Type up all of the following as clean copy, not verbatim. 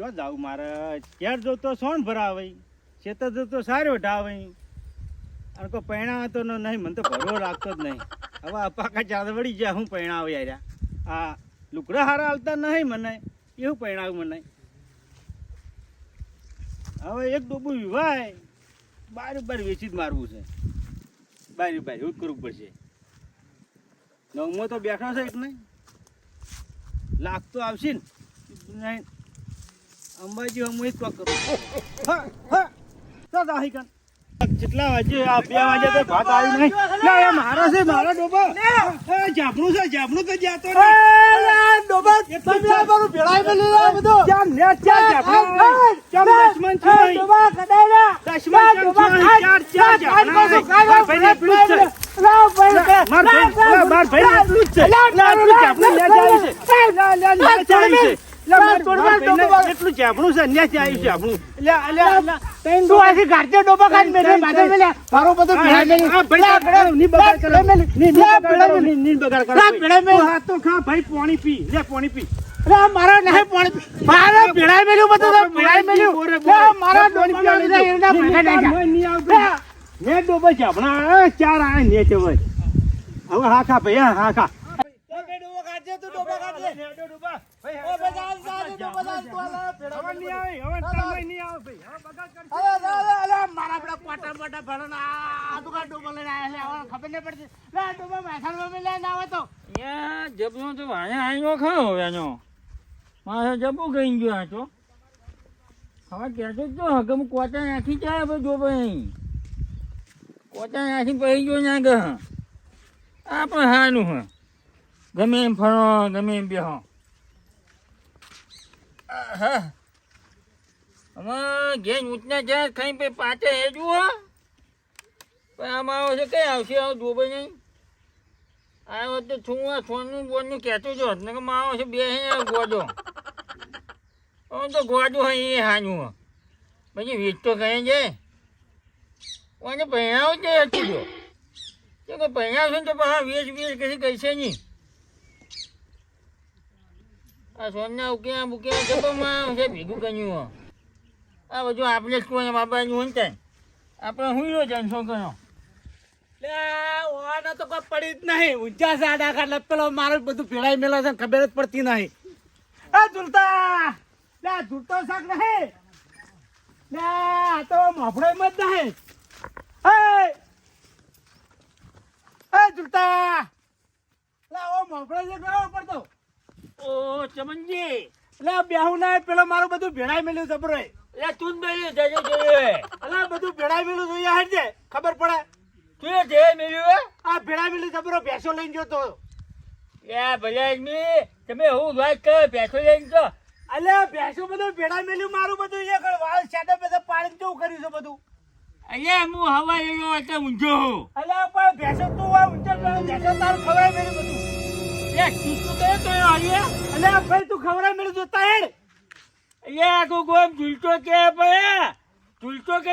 શું જાવું મારે કેર જોતો સોન ભરાવે ખેતર જોતો સારો ઢાવે અને કોઈ પૈણા તો નહીં મને તો ભરો રાખતો જ નહીં હવે અપાકા ચાદ વળી જાય હું પૈણાવ યાર આ લુકડા હારા આવતા નહીં મને એવું પૈણાવું મને હવે એક ડોબું વિવાય બાર વેચી જ મારવું છે બારી એવું જ કરવું પડશે નવમો તો બેઠો છે એટલે લાખ તો આવશે ને નહીં અંબાજી હું જ કોક કરું હા હા તો દાહી કન કેટલા વાગે આ 2 વાગે તો ભાત આવ્યું નહીં ના એ મારો છે મારો ડોબો એ જાપણું છે જાપણું તો જાતો ને ડોબા તમે આ મારું ભેળાઈ મેલી લે બધો ચાર ને ચાર જાપણું ચાર દશમન છે ડોબા કડાયલા દશમન ચાર જાપણું ભાઈને પ્લુસ છે લા ભાઈ માર ભાઈ પ્લુસ છે લા જાપણું લે જાય છે લા જાય છે એટલું જાપણું છે ન્યા આવ્યું છે આપણું તું આથી ગાર્જે ડોબા ખાઈ મેલે બાજુ મેલે મારો બધો ની બગાડ કરે ની બગાડ કરે હા તો ખા ભાઈ પાણી પી લે પાણી પી મારા નહીં પાણી મારા ભેળાઈ મેલ્યું બધું ભેળાઈ મેલ્યું મારા ડોબા લીધા એના ભેળા નાખ્યા નહીં આવતો ને ડોબા જાપણા ચાર આ ને તે ભાઈ હવે હા ખા ભાઈ હા ખા તું ડોબા કાઢજે ડોબા ભાઈ ઓ બજાર સાજે તો બજાર તો આલા ભેળા નહીં આવે હવે તમે નહીં આવે ભાઈ હવે બગાડ કરજો અલે મારા બડા પાટા પાટા ભણના આ તો કા ડોબા લઈને આયા છે ખબર ન પડતી લે ડોબા માથામાં મે લઈને આવે તો યા જબનો તો વાયા આયો ખાઓ એનો મારે જબુ ગઈ ગયો આ તો હવે કેતો તો હગમ કોટા નાખી જાય ભાઈ જો ભાઈ કોટા નાખી પહી ગયો ના ગ આપણે હાનું હ ગમે એમ ફરો ગમે એમ બેહો આમાં ઘેર ઊંચના જાય ખાઈ પછી પાછા એ જુઓ પણ આમાં આવે છે કઈ આવશે આવું જોવે નહીં આવ્યો તો છું સોનું બોનનું કહેતો જો ને કે માં આવે છે બે ગોજો હવે તો ગોજો હોય એ હાનું પછી વીજ તો કહે છે કોને પહેણાવ છે હતું જો કે પહેણાવશે ને તો હા વેચ કશી કહીશે નહીં આ સોનના ઉક્યા બુક્યા જબમાં છે ભેગું કર્યું આ બધું આપણે જ કોઈ બાબાનું હોય ને આપણે હું લો જનસો કર્યો લે ઓને તો કોઈ પડી જ નહીં ઊંચા સાડા કાઢ પેલો મારું બધું ભેળાઈ મેલા છે ખબર જ પડતી નહીં એ ઝૂલતા લે ઝૂલતો શાક નહીં લે આ તો મફળો મત નહીં એ ઝૂલતા લે ઓ મફળો છે ગયો પડતો ઓ ચમનજી એટલે બેહુ ના પેલો મારું બધું ભેળાઈ મેલ્યું જબરો એટલે તું જ મેલ્યું જજે જોયું એટલે બધું ભેળાઈ મેલ્યું જોઈએ હેડજે ખબર પડે તું જે મેલ્યું આ ભેળાઈ મેલ્યું જબરો ભેંસો લઈને ગયો તો એ ભલે આદમી તમે હું વાત કર ભેંસો લઈને જો એટલે ભેંસો બધું ભેળાઈ મેલ્યું મારું બધું એ વાળ છાડા બધા પાણી કેવું કર્યું છે બધું અહીંયા હું હવા લેલો એટલે ઊંઝો એટલે પણ ભેંસો તું આ ઊંઝો ભેંસો તારું ખવડાવી મેલ્યું બધું તું ખવડાવી મેળું જોતા હેડ કો ગોમ ઝૂલતો કે ભાઈ ઝૂલતો કે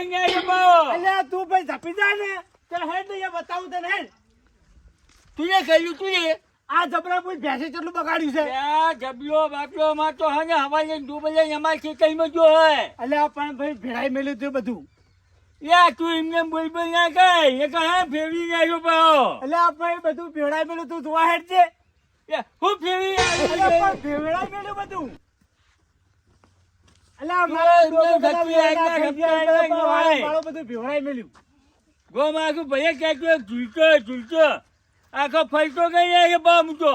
તું ભાઈ ઝપી જાય ને તો હેડ ને બતાવું તને હેડ તું કહ્યું તું આ જબરા પૂછ ભેંસે કેટલું બગાડ્યું છે જબલો બાપલો માં તો હા ને હવા લઈને ડૂબ લઈને અમારે ખેતરમાં જો હોય એટલે પણ ભાઈ ભેળાઈ મેળ્યું તું બધું તું એમને બોલ બોલ ના કઈ એ કહે ફેરવી નાખ્યો પાછો એટલે ભાઈ બધું ભેળાઈ મેળ્યું તું જોવા હેડ છે હું ફેરવી ભેળાઈ મેળ્યું બધું આખો ફલતો કઈ જાય બા મૂકો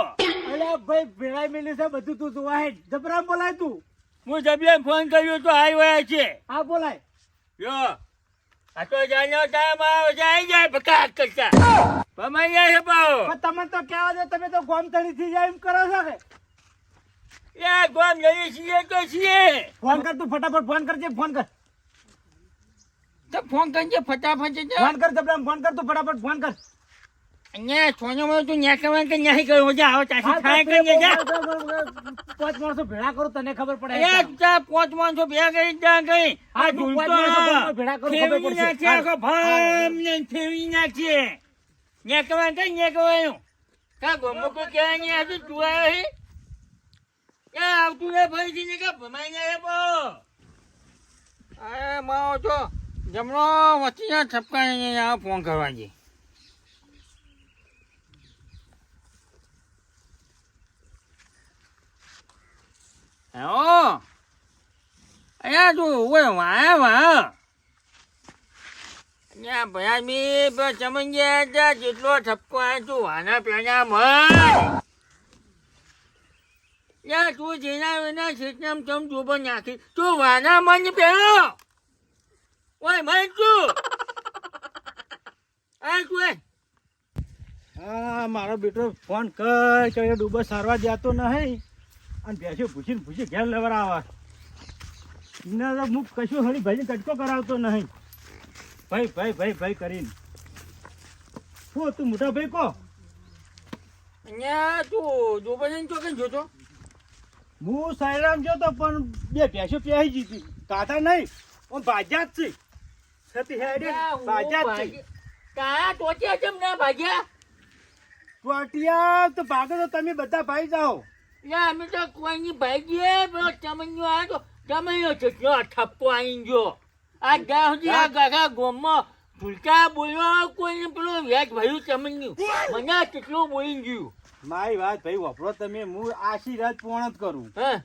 ભાઈ ભેળાઈ મેલ્યું છે બધું તું જોવા જબરામ બોલાય તું હું જબિયા ફોન કર્યો તો આવી વયા છે હા બોલાય યો આ તો જાણ્યો ટાઈમ આવે જાય જાય બકાત કરતા ભમાઈ જાય છે પાઓ તમે તો કહેવા દો તમે તો ગોમ તળી થી જાય એમ કરો છો કે એ ગોમ જઈએ છીએ તો છીએ ફોન કર તું ફટાફટ ફોન કરજે ફોન કર તો ફોન કરજે ફટાફટ ફોન કર જબરામ ફોન કર તું ફટાફટ ફોન કર અહીંયા સોનામાં તું ન્યા કહેવાય કે ન્યા કહ્યું જા આવો ચાસી ખાય કરી જા 5 માણસો ભેળા કરો તને ખબર પડે એ જા 5 માણસો ભેળા કરી જા ગઈ આ ઢૂંઢતો ભેળા કરો ખબર પડશે આખો ભામ ને ફેવી નાખે ન્યા કહેવાય કે ન્યા કહેવાય કા ગોમો કો કે ન્યા હજુ તું આવ્યો હે એ આવતું ને ભાઈ ને કે ભમાઈ જાય બો અરે માવો તો જમણો વચ્ચે છપકા ફોન કરવા જઈએ ઓ અહીંયા તું ઓય વાહ વાહ અહીંયા ભયા મી ચમન ગયા જેટલો ઠપકો આવ્યો તું વાના પેના મન યા તું જેના વિના શેતનામ ચમ ચોબર નાખી તું વાના મન પેલો ઓય મન તું આ તું હા મારો બેટો ફોન કર કે ડૂબો સારવા જતો નહીં અને ભેંસો ભૂસી ઘેર લેવર આવે એના તો હું કશું હળી ભાઈ કટકો કરાવતો નહીં ભાઈ કરીને શું તું મોટા ભાઈ કહો અહીંયા તું જોબન ચોકન જોતો હું સાયરામ જોતો પણ બે ભેંસો પ્યાઈ જીતી કાતા નહીં પણ ભાજ્યા જ છે છતી હેડે ભાજ્યા જ છે કા ટોટિયા કેમ ના ભાગ્યા ટોટિયા તો ભાગો તો તમે બધા ભાઈ જાઓ યા અમે તો કોઈની ભાગીએ પેલો ચમન્યો આવ્યો તો ચમન્યો કેટલો ઠપકો આવી ગયો આ જ્યાં સુધી આ ગાગા ગોમમાં ભૂલકા બોલ્યો કોઈને પેલો વેચ ભર્યું ચમન્યું મને કેટલું બોલી ગયું મારી વાત ભાઈ વાપરો તમે હું આશીર્વાદ પૂર્ણ જ કરું હા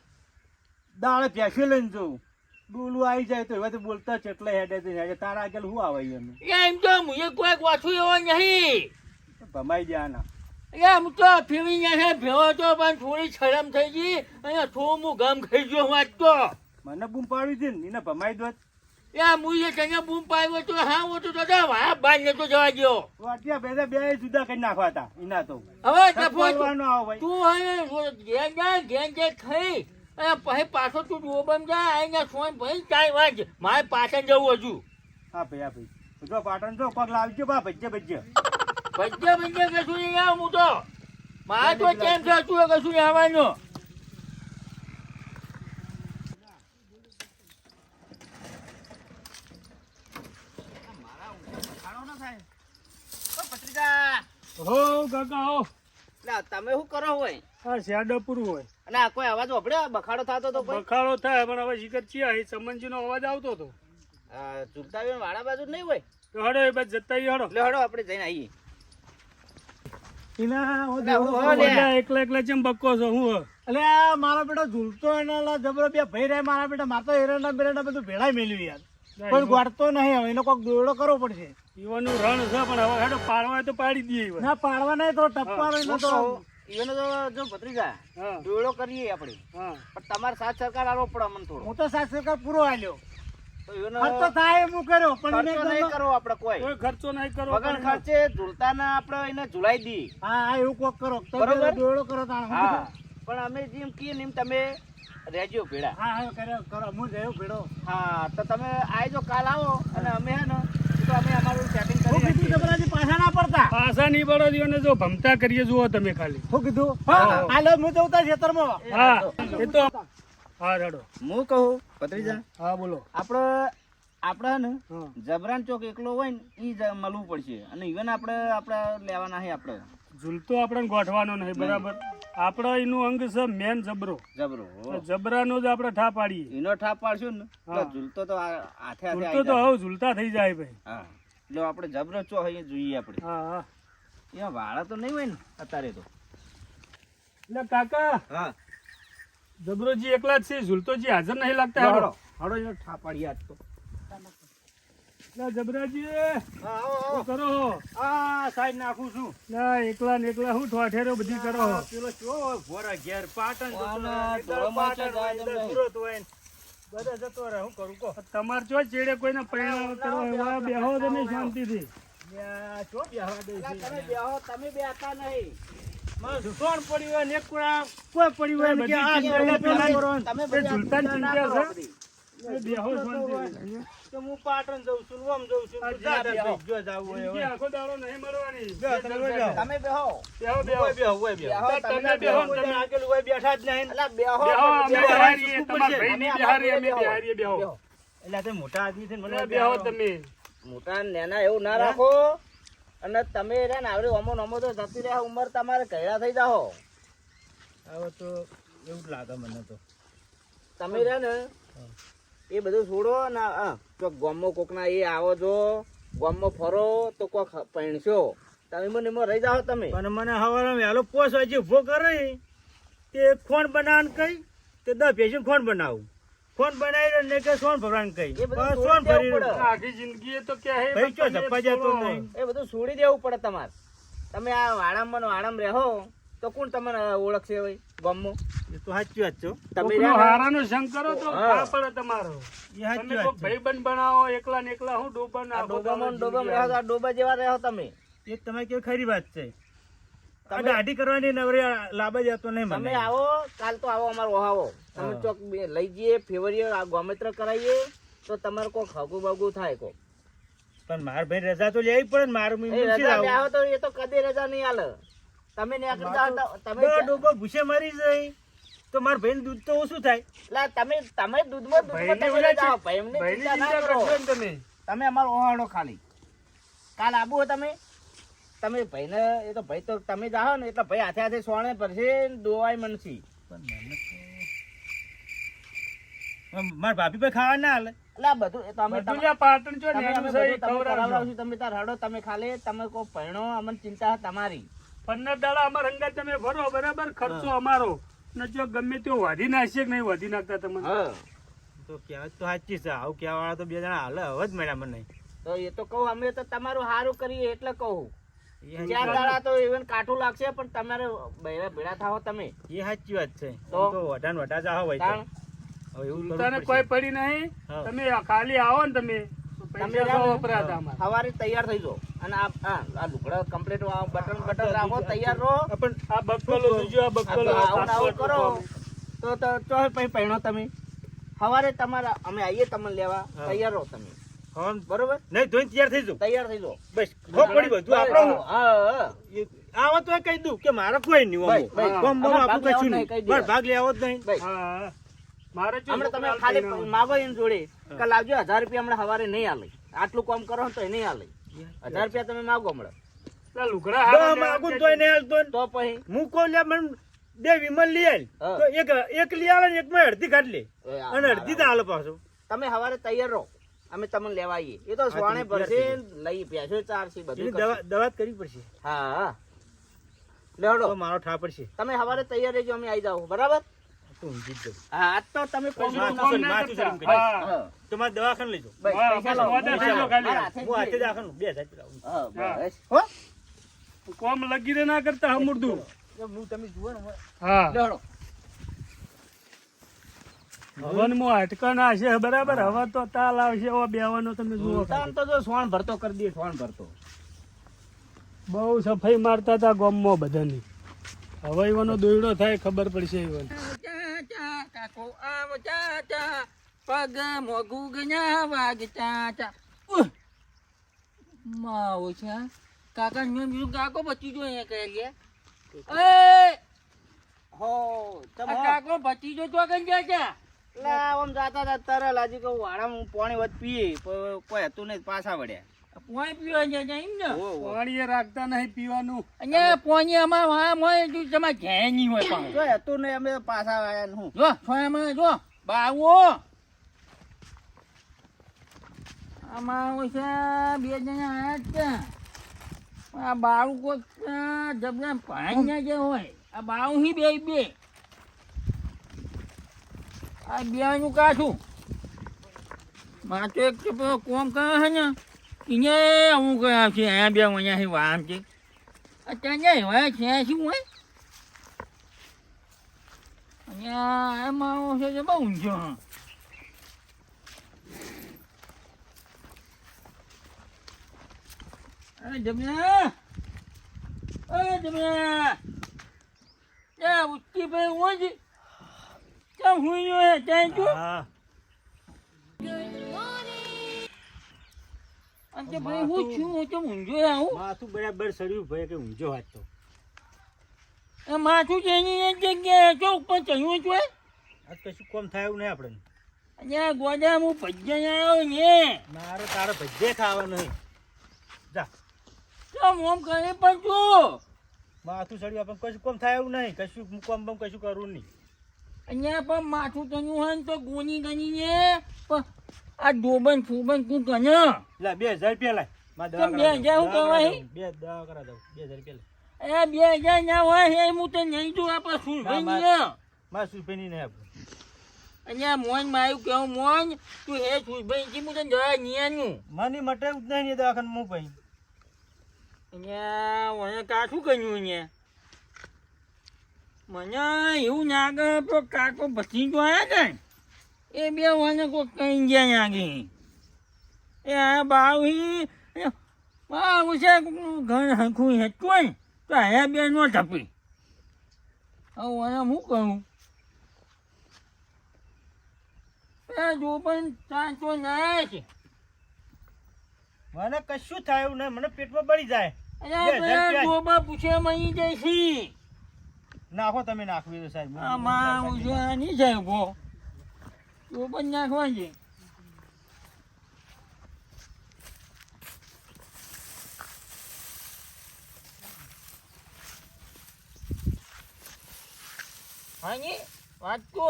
દાળે ભેંસો લઈને જવું ડોલું આવી જાય તો એવા તો બોલતા ચેટલે હેડે તારા આગળ શું આવે અમે એમ તો મુએ કોઈ વાછું એવો નહીં ભમાઈ જવાના એમ તો ફેવી જાય ભેવો તો પણ થોડી શરમ થઈ ગઈ અને થોડું હું ગમ ખાઈ ગયો વાંચતો મને બૂમ પાડવી છે ને એને ભમાઈ દો યા મુએ તને બૂમ પાડ્યો તો હા હું તો દાદા વાહ બાર લેતો જવા ગયો વાટિયા બે જુદા કરી નાખવા હતા એના તો હવે તફો બોલવાનો આવો ભાઈ તું હવે ઘેર ખાઈ અને પછી પાછો તું ડોબમ જા આઈને સોન ભાઈ ચાય વાંચ મારે પાછળ જવું હજુ હા ભાઈ જો પાટણ જો પગ લાવજો બા ભજ્જે ભજ્જે કશું નહીં આવ હું તો મારે તો કેમ છે તું કશું નહીં આવવાનું હો કાકા હો તમે શું કરો હોય હા શેડો પૂરું હોય અને આ કોઈ અવાજ વાપર્યો બખાડો થતો તો કોઈ બખાડો થાય પણ હવે શિકર છે સમનજી નો અવાજ આવતો હતો ચૂંટાવી વાળા બાજુ નહીં હોય તો હડો એ બાદ જતા હડો એટલે હડો આપણે જઈને આવીએ એકલા ચેમ બક્કો છો હું એટલે મારા બેટા ઝૂલતો એના જબરો બે ભાઈ રહે મારા બેટા મારતો એરંડા બેરંડા બધું ભેળાઈ મેલ્યું યાર કોઈ ગોળતો નહીં હવે એનો કોઈક દોરડો કરવો પડશે ઈવાનું રણ છે પણ હવે હેડો પાડવા તો પાડી દઈએ ના પાડવા નહીં તો ટપવાનો ન તો ઈવનો તો જો ભત્રીજા દોડો કરીએ આપણે પણ તમારે સાથ સરકાર આલો પડે મને થોડો હું તો સાથ સરકાર પૂરો આલ્યો તો ઈવનો ખર્ચો થાય હું કર્યો પણ ખર્ચો નહીં કરો આપણે કોઈ ખર્ચો નહીં કરો વગર ખર્ચે ઝૂલતાના આપણે એને ઝુલાઈ દી હા એવું કોક કરો બરોબર દોરડો કરો તાણ હા પણ અમે જેમ કહીએ ને એમ તમે રહેજો ભેડા હા કરો હું રહ્યો ભેડો હા તો તમે આવજો કાલ આવો અને અમે હે ને તો અમે અમારું સેટિંગ કરી કીધું જબરાજી પાછા ના પડતા પાછા નહીં પડો દીઓને જો ભમતા કરીએ જુઓ તમે ખાલી શું કીધું હા હાલો હું જઉં તા ખેતરમાં હા એ તો હા રડો હું કહું ભત્રીજા હા બોલો આપણે ને જબરાન ચોક એકલો હોય ને ઈ મળવું પડશે અને ઇવન આપણે લેવાના છે આપણે ઝૂલતો આપણે ગોઠવાનો નહીં બરાબર આપણે એનું અંગ છે મેન જબરો જબરાનો જ આપણે ઠા પાડીએ એનો ઠાપ પાડશું ને તો ઝૂલતો તો હાથે ઝૂલતો તો હવે ઝૂલતા થઈ જાય ભાઈ હા એટલે આપણે જબરો ચો હોય જોઈએ આપણે હા એમાં વાળા તો નહીં હોય ને અત્યારે તો એટલે કાકા હા જબરોજી એકલા જ છે ઝૂલતોજી હાજર નહીં લાગતા હડો એનો ઠાપ પાડીએ આજ તો જબરાજી કરો સાઈડ નાખું છું એકલા ને એકલા હું ઠેરો બધી કરો પેલો ચો ભોરા ઘેર પાટણ બધા જતો રહે હું કરું કો તમાર ચો ચેડે કોઈને પરિણામ કરવા બેહો તો નહીં શાંતિથી ચો બેહવા દે તમે બેહો તમે બેહતા નહીં કોણ પડ્યું હોય ને કોઈ પડ્યું હોય કે આ તમે ઝૂલતાની ચિંતા છે બેહો શાંતિ તો હું પાટણ જઉં છું ઓમ જઉં છું જો જાવું હોય આખો દાડો નહીં મળવાની તમે બેહો તમે બેહો તમે આગળ હોય બેઠા જ નહીં અલા બેહો અમે બિહારીએ તમાર ભાઈની બિહારી અમે બિહારીએ બેહો એટલે તે મોટા આદમી છે મને બેહો તમે મોટા નેના એવું ના રાખો અને તમે રે ને આવડે ઓમો નમો તો જતી રહે ઉંમર તમારે કૈડા થઈ જાઓ હવે તો એવું જ લાગે મને તો. તમે રહ્યા ને એ બધું છોડો ને તો ગામમાં કોકના એ આવો છો ગામમાં ફરો તો કોક પૈણશો તમે મને એમાં રહી જાઓ તમે. પણ મને હવારે વહેલો 5 વાગે ઊભો કરે તે ખોણ બનાવવાનું કઈ તે 10 પેશન ખોણ બનાવું ખોણ બનાવી ને કે સોન ભરવાનું કઈ એ બધું સોન છોડી ભરી દેવું પડે. આખી જિંદગી તો કે હે ભાઈ ચો ધપ્પા જતો નહીં. એ બધું છોડી દેવું પડે તમારે. તમે આ વાડામાં ને વાડામાં રહો તો કોણ તમને ઓળખશે હોય ગામમાં? એ તો સાચી વાત છે હો. તમે કોકનો રહ્યા ને- હારાનો સંગ કરો તો હા. ખા પડે તમારો. એ સાચી તમે વાત કોક છે. ભાઈબંધ બનાવો એકલા ને એકલા હું ડોબા આ નાખો ડોબામાં ને ડોબામાં રહો તો આ ડોબા જેવા રહો તમે. એ તમે કેવી ખરી વાત છે. આ દાઢી કરવાની નવરી લાભ જતો નહીં તમે મને. આવો કાલ તો આવો અમારો આવો તમે હા. ચોક લઈ જઈએ ફેવરીએ આ ગોમેત્ર કરાવીએ તો તમારે કોઈ ખગું બગું થાય કો. પણ માર ભાઈ રજા તો લેવી પડે ને મારું એ મીંડું રજા આવું. આવો તો એ તો કદી રજા નહીં આલે. તમે નીકળી જાઓ તો તમે બે ડોબો ભૂસે મરી જાય તો માર ભાઈ દૂધ તો ઓછું થાય. લા તમે દૂધમાં ભાઈને તમે ઓલા જાઓ ભાઈને ભાઈની ચિંતા ના ચિંતા કરો. કરશો ને તમે. તમે અમારો ઓહાડો ખાલી કાલ આબુ હો તમે ભાઈને એ તો ભાઈ તો તમે જાઓ ને એટલે ભાઈ હાથે હાથે સોણે ભરશે ને દોવાય મનસી. મારા ભાભી ભાઈ ખાવા ના હાલે. એટલે આ બધું એ તો અમે બધું લ્યા પાટણ છો તમે નેનું અમે છે બધું ઈ તમે ખવડાવજો. કરાવડાવશું. તમે તાર હડો તમે ખાલી તમે કોઈ ભણો અમને ચિંતા તમારી. 15 દાડા અમારા અંગાત તમે ભરો બરાબર ખર્ચો અમારો ને જો ગમે તેવો વાધી નાખશે કે નહીં વાધી નાખતા તમને. હા તો કહેવત તો સાચી છે. આવું કહેવા વાળા તો બે જણા હાલે હવે જ મળ્યા મને. તો એ તો કહું અમે તો તમારું સારું કરીએ એટલે કહું. એ 4 દાડા તો even કાઠું લાગશે પણ તમારે ભેળા થાઓ તમે. સાચી વાત છે. તો? તો વઢાને વઢા જાહો હોય તો. તાણ હવે એવું કરવું તને પડશે. કોઈ પડી નહીં હા. તમે ખાલી આવો ને તમે તો તમે પૈસા તો વપરાતા અમારા. સવારે તૈયાર થઈ જાઓ અને આ લુગડા કમ્પ્લીટ બટન રાખો તૈયાર રહો. પણ આ બક્કલો જોજો આ બક્કલો આવું ને આવું કરો તો ચોહે પછી પહેણો તમે. સવારે તમારા અમે આવીએ તમને લેવા હા. તૈયાર રહો તમે હા, બરોબર નહીં ધોઈને તૈયાર થઈ જાઉં. તૈયાર થઈ જાઓ. બસ હો પડી બધું આપણું. હા આવો તો કહી દઉં કે મારે કોઈ નહીં ભાઈ, આવું. ભાઈ, કોમ બોમ અમારે આપણું ભાગ કશું લેવો નહીં. નહીં, કહી મારે દેવા. ભાગ લેવો જ નહીં. ભાઈ હા મારે જો હમણાં તમે છોકરા ખાલી લઈને માગો એની જોડે કે લાવજો 1000 રૂપિયા હમણાં સવારે નહીં આલે. આટલું કામ કરો ને તો નહીં આલે. 1000 રૂપિયા તમે માગો હમણાં પેલા લુગડા તો હારા માગું લેવા તોય નહીં હાલતો ને. તો પછી હું કહું લે મને 2 વિમલ લઈ આલ. હા. તો એક લઈ આવે ને એકમાં અડધી કાઢ લે એ આ અને અડધી તો હાલો પાછો. તમે સવારે તૈયાર રહો અમે તમને લેવા આવીએ. એ તો હા, સોણે તમે ભરશે તૈયાર લઈ બેસો ચારસી બધું એની કરશે. દવા જ કરવી પડશે. હા હા લેવડો તો મારો ઠા પડશે. તમે સવારે તૈયાર રહેજો અમે આવી જાવ બરાબર. તો ઊંઘી જ જાઉં. હા આજ તો તમે બીજું પૈસા કામ sorry, ના માથું કરતા. શરમ કરી. હા. હા. તો મારે દવાખાને લઈ જાઉં. ભાઈ, હા, પૈસા બસ લાવો, મોઢે પૈસા થઈ લાવો. જાઓ ખાલી. મારા હાથે હું હાથે જ દવાખાનું 2 લાવું. હા, બસ. હો? કોમ લગી રે ના કરતા હમુરદું. જો હું તમે જુઓ ને હવે. હા લેવડો. હવનમાં હાટકા ના છે બરાબર હવે તો તાલ આવશે હવે બેવાનો તમે જુઓ તાન તો જો સોણ ભરતો કરી દઈએ સોણ ભરતો. બહુ સફાઈ મારતા હતા ગામમાં બધાની હવે એવાનો દોયડો થાય ખબર પડશે ઈવન. પગ મોગું ગણ્યા વાગતા ચા. માવો છે કાકા મેં બીજું કાકો ભતીજો અહીંયા કહે છે. એ હો તમે કાકો ભતીજો તો કઈ જાય છે. લા આમ જાતા હતા તરલ હજી કહું વાળામાં પાણી વધ પીએ કોઈ હતું નહીં પાછા વળ્યા. પાણી પીવા જાય એમ ને. પાણી રાખતા નહીં પીવાનું. અહીંયા પાણી અમાર વામ હોય જો તમાર ઘેની હોય પાણી. જો હતું ને અમે પાછા આયા ને હું. જો છોયામાં જો બાવો. આમાં છે 2 જણા આયા જ છે. આ બાવું કોક જબરા પાણી જે હોય આ બાવું હી બે આ બેનું કાઠું માં તો એક કોમ કરે છે ને એને હું કહે છે અહીંયા બે અહીંયા વામ છે અત્યારે હોય છે શું હોય અહીંયા એમાં છે બહુ ઊંચો. જમના જમના ત્યાં ઉચકી ભાઈ હું જ ત્યાં હું હે ત્યાં જો હા અને ભાઈ હું છું હું તો ઊંઝો આવું માથું બરાબર સડ્યું ભાઈ કે ઊંઝો હાથ તો. એ માથું જેની એક જગ્યાએ ચોક પર ચડ્યું છે. આજ કશું કોમ થાય એવું નહીં આપણે. અહીંયા ગોડા હું ભજ્યા આવ્યો ને મારે તારે ભજ્જે ખાવા નહીં. જા તો મોમ કરે પણ છું. માથું સડ્યું આપણે કશું કોમ થાય એવું નહીં. કશું કોમ બમ કશું કરવું નહીં. અહીંયા પણ માથું તન્યું હોય ને તો ગોની ગણીને પણ આ ડોબન ફૂબન તું ગણ લે 2000 રૂપિયા લાય માં કેમ 2000 હું કહેવાય? બે દવા કરા દઉં 2000 રૂપિયા એ 2000 ના હોય એ હું તો નહીં જોઉં આપણે સુરભાઈ ને માં સુપેની ને આપો અહીંયા મોન માયું કેવું મોન તું હે સુરભાઈ થી હું તને જવા નિયાનું માની મટે ઉતના ની દવાખાને હું પઈ અહીંયા મને કાઠું કર્યું અહીંયા મને એવું લાગે તો કાકો ભત્રીજો આવ્યા છે એ બે મને કોઈ કઈ ગયા લાગી એ આ બાવી બાવું છે ઘર હરખું હેઠું ને તો અહીંયા બે નો ટપી હવે મને શું કરું જો પણ ચાંચો ના છે મને કશું થાય એવું નહીં મને પેટમાં બળી જાય અરે પેલા ડોબા પૂછે મળી જાય છે નાખો તમે નાખવી તો સાહેબ આમાં ઉજવા નહીં જાય ભો ડોબા નાખવા છે હાજી વાત કો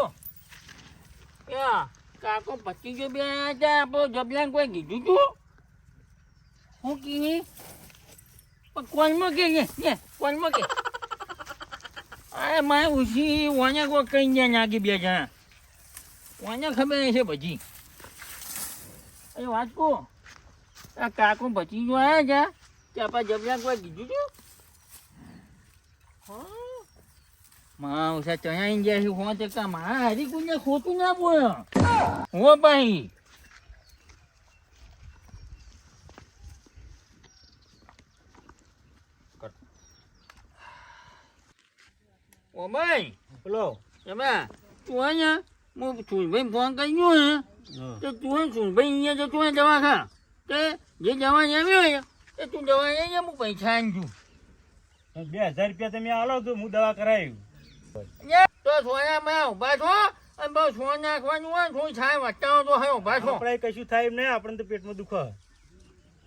કાકો પચીસો બે હતા આપણો જબલાને કોઈ કીધું તું શું કીધી પણ કોલમાં કે કોલમાં કે અરે મારે ઉછી વાને કોઈ કઈ ગયા નાખી બે જણા વાને ખબર છે બધી એ વાત કો આ કાકો પચીસો આવ્યા હતા ત્યાં આપણે જબલા કોઈ કીધું તું હા માં ઉષા ચણાઈ ગયા છે હું તે કા મારા હરી કુંજે ખોટું ના બોલ્યો હો ભાઈ ઓ ભાઈ બોલો તમે તું અહીંયા હું સુનભાઈ ફોન કર્યો હે તો તું સુનભાઈ અહીંયા જતો હોય દવાખા તે જે દવા આવ્યો હોય એ તું દવા અહીંયા હું પૈસા આનજું 2000 રૂપિયા તમે આલો તો હું દવા કરાવી તો સોયા મેં ઉભા છો અને બહુ સો નાખવાનું હોય થોડી છાય વટાવો તો હવે ઉભા છો આપણે કશું થાય એમ નહીં આપણને તો પેટમાં દુખે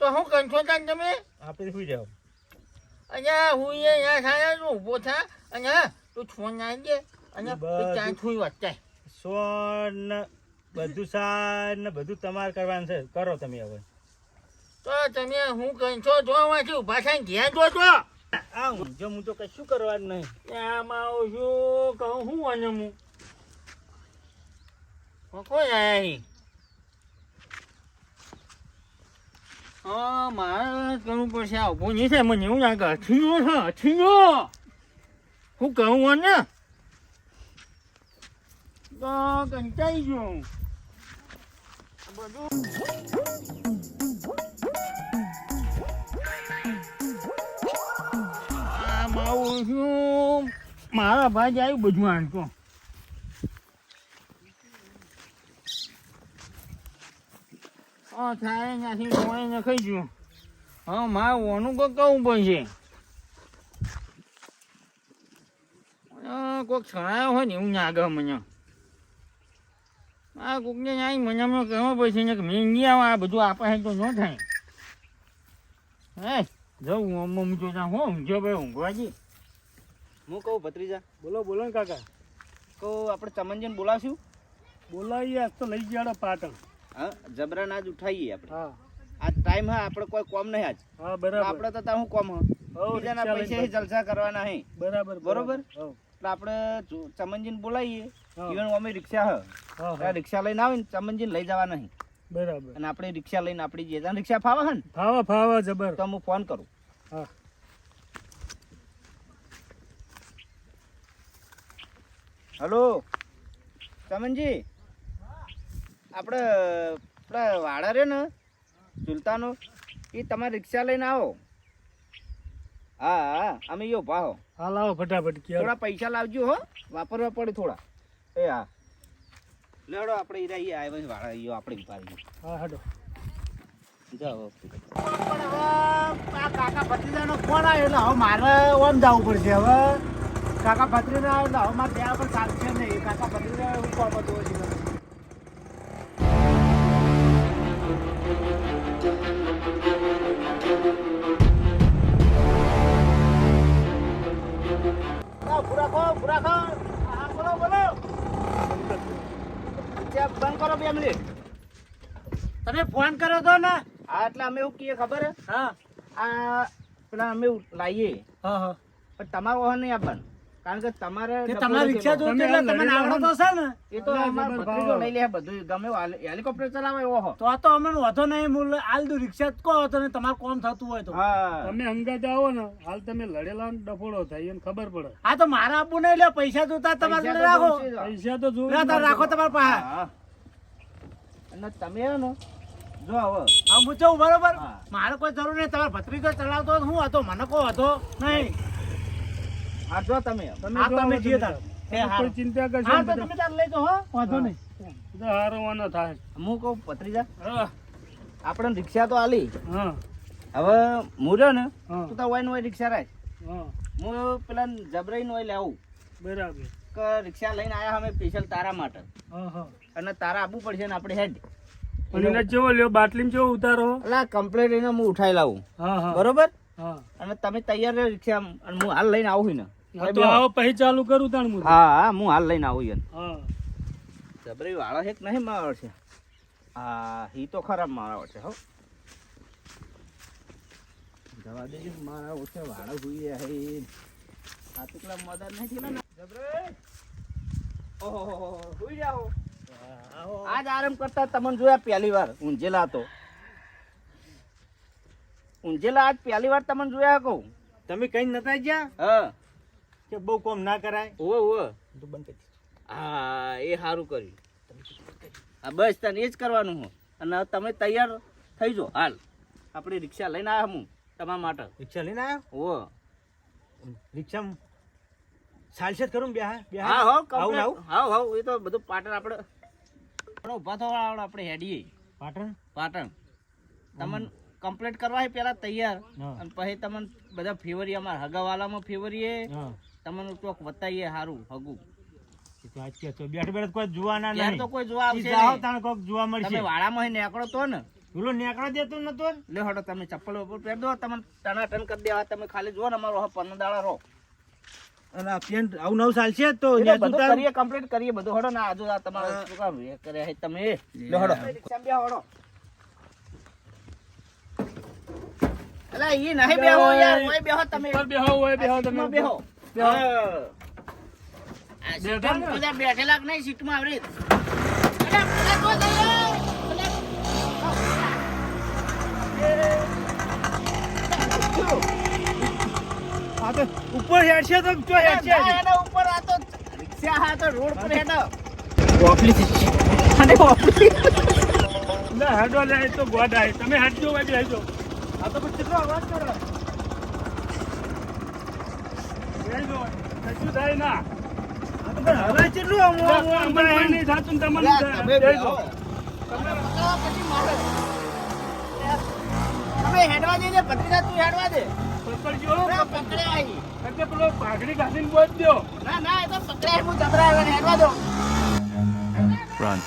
તો હું કંઠો તા તમે આપણે સુઈ જાવ અહીંયા હું અહીંયા થાય તો ઊભો થા અને તું છોન નાખી દે અને ત્યાં થોડી વટાય સોન બધું સાર ને બધું તમારે કરવાનું છે કરો તમે હવે તો તમે હું કંઠો જોવાથી ઉભા થઈને ઘેર જોતો આ જો હું તો કશું કરવાનું નહીં આમાં આવું છું કહું હું અને હું કોઈ આયા હા મારે કરવું પડશે આ ઉભો નહીં થાય મને એવું લાગે અઠીનો છે અઠીનો હું કહું ને તો કંટાઈ ગયો બધું આવું છું મારા ભાઈ આવ્યું બધું આણતો થાય ત્યાંથી કોઈ નખાઈ ગયું હા મારે ઓનું કોઈ કહું પડશે કોઈક છણાયો હોય ને એવું ના આગળ મને આ કોકને આવી મને હમણાં કહેવા પડશે ને કે મેં નહીં આવા આ બધું આપણે તો ન થાય હે જવું મમ્મી જોતા હું ઊંઘો ભાઈ ઊંઘવાજી હું કહું ભત્રીજા બોલો બોલો ને કાકા કહું આપણે ચમનજીને બોલાવશું બોલાવીએ આજ તો લઈ ગયા પાટણ હા જબરાન આજ ઉઠાઈએ આપણે હા આજ ટાઈમ હા આપણે કોઈ કોમ નહીં આજ હા બરાબર આપણે તો તાર હું કોમ હ બીજાના પૈસા જલસા કરવાના હે બરાબર બરોબર હા એટલે આપણે ચમનજીને બોલાવીએ હા. ઈવન અમે રિક્ષા હ હા આ રિક્ષા લઈને આવે ને ચમનજીને લઈ જવા નહીં બરાબર અને આપણે રિક્ષા લઈને આપણી જઈએ તને રિક્ષા ફાવે હે ને ફાવા ફાવા જબર તો હું ફોન કરું હા હલો ચમનજી આપણે વાડા રે ને સુલતાનો એ તમારે રિક્ષા લઈને આવો હા હા અમે યો ભાવ હા લાવો ફટાફટ કે થોડા પૈસા લાવજો હો વાપરવા પડે થોડા એ હા લેડો આપણે ઈરા આવ્યા વાળા ઈયો આપણે ઉભા હા હાડો જાઓ પણ હવે આ કાકા ભત્રીજાનો ફોન આવ્યો એટલે હવે મારે ઓમ જવું પડશે હવે કાકા ભત્રીજા આવ્યો એટલે હવે મારે ત્યાં પણ ચાલશે નહીં કાકા ભત્રીજા હું કોમ હતો પૂરા ખો હા બોલો બોલો એટલે અમે એવું કહીએ ખબર હે? હા આ પેલા અમે લાવીએ હા હા પણ તમારો વાહન નહીં આપવાનું કારણ કે તમારે તે ડફોડો તમારી રિક્ષા થયેલો. જોતી એટલે તમને આવડે તો છે ને એ તો અમારો ભત્રીજો લઈ લે બધું ગમે એવું હેલિકોપ્ટર ચલાવે એવો હો. તો અમે વધો નહીં મૂળ આલ દઉં રિક્ષા જ કહો તો ને તમારું કોમ થતું હોય તો હા તમે હંગાત આવો ને હાલ તમે લડેલા ને ડફોડો થાય એને ખબર પડે. હા તો મારા આપવું નહીં લે પૈસા જોતા તમારે જોડે રાખો પૈસા તો જોવે ના જ તાર ને. રાખો તમારા પાસે હા. અને તમે હે ને જો હવે હા હું જઉં બરોબર હા. મારે કોઈ જરૂર નહીં તમારો ભત્રીજો ચલાવતો હોય તો હું હતો મને કહો હતો નહીં હા જો તમે તમે હા જો તમે આવો જીએ તમે તાર તમે કોઈ ચિંતા કરશો હા ને તો તમે તાર લઈ જાઓ હો વાંધો નહીં બધા હારવાનો થાય. હું કહું ભત્રીજા હા આપણે રિક્ષા તો આલી હા હવે હું રહ્યો ને હા તું તો હોય રિક્ષા રાખ હા હું પેલા જબરાઈ હોય લેવું બરાબર. કે રિક્ષા લઈને આયા અમે સ્પેશિયલ તારા માટે હા હા અને તારા આપવું પડશે ને આપણે હેડ અને એને જેવો લ્યો બાટલીમાં જેવો ઉતારો. એટલે કમ્પ્લેટ એને હું ઉઠાઈ લાવું હા હા બરોબર હા અને તમે તૈયાર રહ્યો રિક્ષા અને હું હાલ લઈને આવું ને હા, તો આવો પછી ચાલુ કરું તાણ હું. હા હા હું હાલ લઈને આવું યાર હા જબરી વાળો છે કે નહીં મારો છે હા ઈ તો ખરાબ મારો છે હો જવા દેજો મારા ઓછા વાળો હુઈ હે આ પેલા મદદ નહીં થયેલા ને જબરી ઓહો હુઈ જાઓ આજ આરામ કરતા તમને જોયા પહેલી વાર ઊંઝેલા હતો ઊંઝેલા આજ પહેલી વાર તમને જોયા કહું તમે કઈ નતા ગયા હા કે બહુ કોમ ના કરાય ઓવે ઓવે તો બંધ કરી હા એ સારું કર્યું હા બસ તને એ જ કરવાનું હું અને હવે તમે તૈયાર થઈ જાઓ હાલ આપણી રિક્ષા લઈને આવ્યા હું તમારા માટે રિક્ષા લઈને આવ્યો ઓ રિક્ષા ચાલશે જ ખરું હા હો આવું complete. આવું હાવ હાવ એ તો બધું પાટણ આપણે ઊભા થવા આપણે હેડીએ પાટણ પાટણ તમને કમ્પ્લીટ કરવા છે પેલા તૈયાર હા. અને પછી તમને બધા ફેવરીએ અમારા હગાવાલામાં ફેવરીએ હા તમને ચોક બતાવીએ સારું હગું એ તો આજ કે તો બેઠ બેઠ કોઈ જોવાના યાર નહીં તો કોઈ જોવા આવશે જાઓ નહીં. તાણ કોક જોવા મળશે તમે વાળામાં નીકળો તો ને પેલો નેકળો દેતો નતો લે હડો તમે ચપ્પલ ઉપર પહેર દો તમને ટનાટન કરી દેવા તમે ખાલી જુઓ ને અમારો હવે 15 દાડા રહો અને આ પેન્ટ આવું નવું ચાલશે જ તો એટલે ન્યા બધું જૂતા કરીએ કમ્પ્લીટ કરીએ બધું હડો ને આજુ આ તમારે શું કામ એ કરે છે તમે લે હડો રિક્ષામાં બેહો હડો અલા ઈ નહીં બેહો યાર ઓય બેહો તમે ઉપર બેહો હોય બેહો તમે સીટમાં બેહો બેહો. હા. આ સીટમાં બધા બેઠેલા કે નહીં સીટમાં આવડી અલા પેલા તો જઈએ. આ તો ઉપર હેડશે તો જો હેડશે ના, એના ઉપર આ તો રિક્ષા હા તો રોડ પર હેડો અને ઓફલી ના હેડો લે તો ગોડાય તમે હેડજો ભાઈ બેહજો. આ તો પછી કેટલો અવાજ કરે બેહજો કશું થાય ના. આ તો પણ હવે કેટલું આમ આમ આમ તમને આમ નહીં થાતું ને તમને યાર, તમે બેહજો. બેહો. પછી મારે તમે હેડવા દેજે ભત્રીજા તું હેડવા દે પકડજો. પકડ્યા અહીં. એટલે પેલો પાઘડી કાઢીને બોજ દ્યો. ના ના એ તો પકડ્યા હું જબરા હેડવા દો Run.